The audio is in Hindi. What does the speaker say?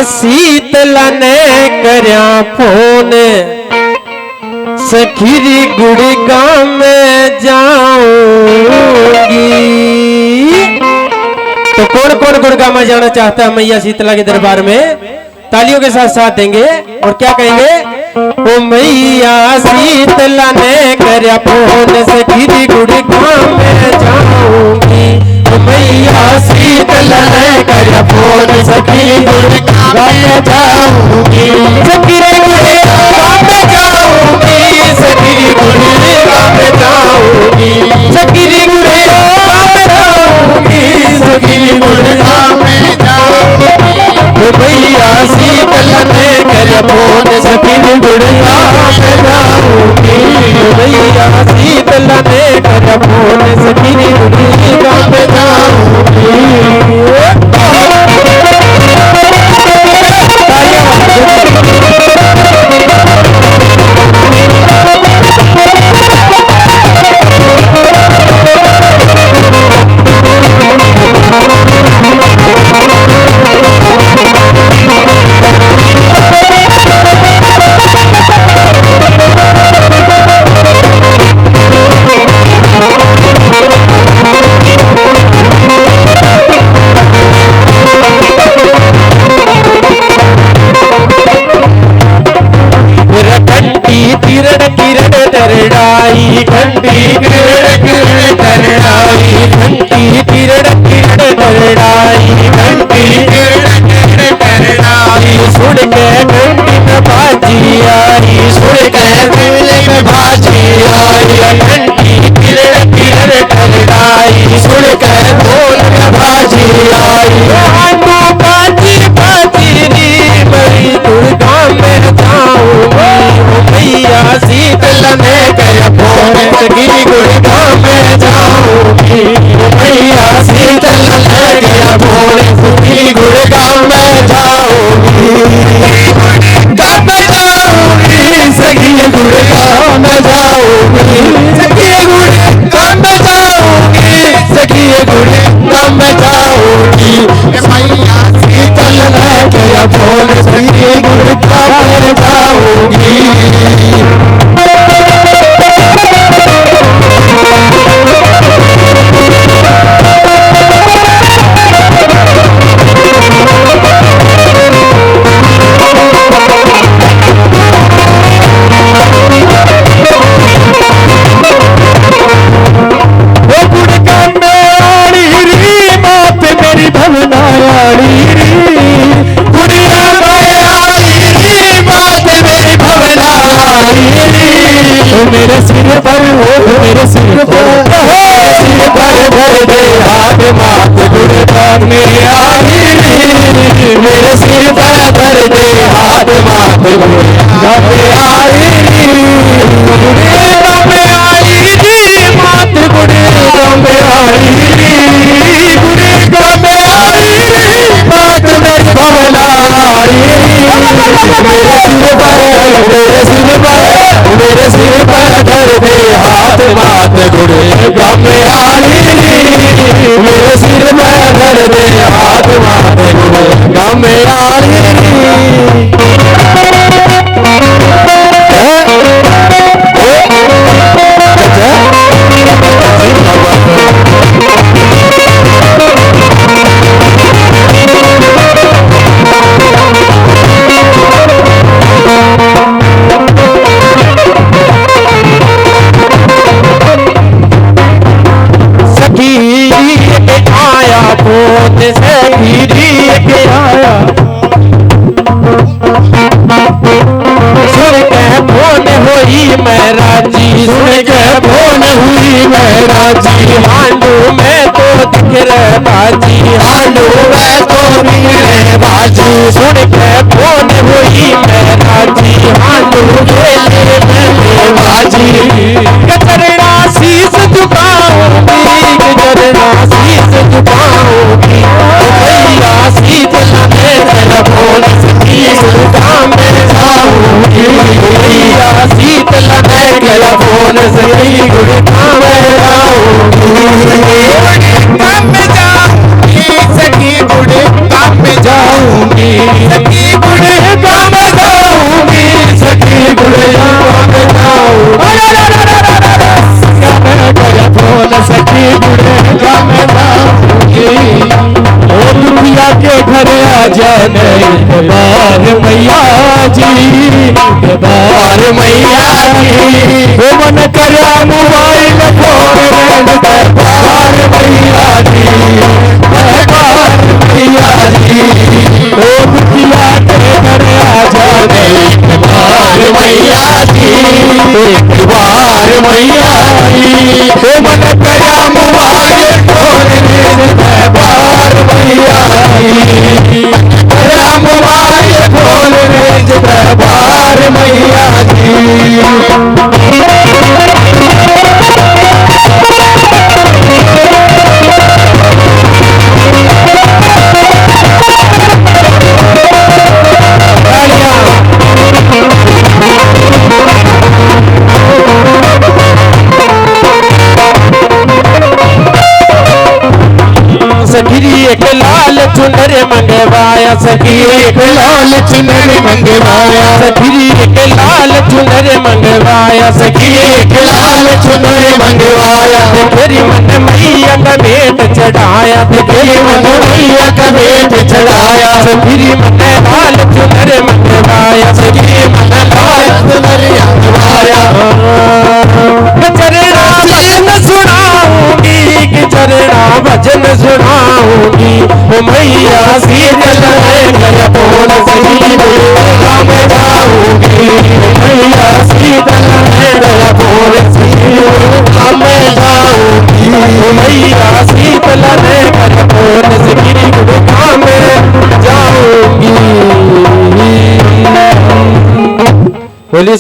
शीतला ने करया फोन सखीरी गुड़गांव में जाऊंगी। तो कौन कौन गुड़गांव में जाना चाहता है मैया शीतला के दरबार में? तालियों के साथ साथ देंगे और क्या कहेंगे? ओ मैया शीतला ने करया फोन सखीरी गुड़गांव में जाऊंगी। ओ मैया शीतला ने करया फोन सखीरी गुड़गांव में जाऊंगी। सखीरी गुड़गांव में जाऊंगी, सखीरी गुड़गांव में जाऊंगी, सखीरी गुड़गांव में जाऊंगी, सखीरी गुड़गांव में जाऊंगी। ओ मैया शीतला ने करया फोन सखीरी गुड़गांव में जाऊंगी। मैया शीतला ने करया फोन सखीरी गुड़गांव में जाऊंगी। मेरे सिर पर हो, मेरे सिर पर धर दे हाथ मात गुड़गांव में आई। मेरे सिर पर धर दे हाथ मात गुड़गांव में आई। गुड़गांव में आई जी मात गुड़गांव में आई। गुड़गांव में आई मात मेरी भवनाई। मेरे सिर पर धर दे हाथ मात गुड़गांव में आई। मेरे सिर पर धर दे हाथ मात गुड़गांव में आई। हांडू में तो दिख रहे बाजी, हांडू में तो दिख रहे बाजी। सुन के फोन हुई मेरा जी, हांडू खेले में बाजी। गजरना शीश झुकाऊंगी, गजरना शीश झुकाऊंगी। भैया शीतला ने करया फोन सखी गुड़गांव में जाऊंगी। भैया शीतला ने करया फोन सखी गुड़गांव में जाऊंगी। गुड़गांव में जाऊंगी, सखी गुड़गांव में जाऊंगी। जाने दरबार मैया जी, दरबार मैया जी। वो मन करया मोबाइल फोन दरबार मैया जी, दरबार मैया जी। ओ दुखिया के घर आ जाने दरबार मैया जी, दरबार मैया जी। वो मन करया मोबाइल फोन दरबार मैया जी, करया मोबाइल फोन दरबार मैया जी। सखी एक लाल चुनर मंगवाया, सखी एक लाल चुनर मंगवाया, सखी एक लाल चुनर मंगवाया, सखी एक लाल चुनर मंगवाया। तेरी मन मैया का भेंट चढ़ाया, तेरी मन मैया का भेंट चढ़ाया। सखी मन लाल चुनर मंगवाया, सखी मन लाल चुनर मंगवाया। चरणा भजन सुनाऊंगी, कि चरणा भजन सुनाऊंगी। ओ मैया शीतल नयन बोल सखी धाम जाऊंगी, मैया शीतल नयन बोल सखी धाम जाऊंगी, मैया शीतल नयन बोल सखी धाम जाऊंगी। बोलिए।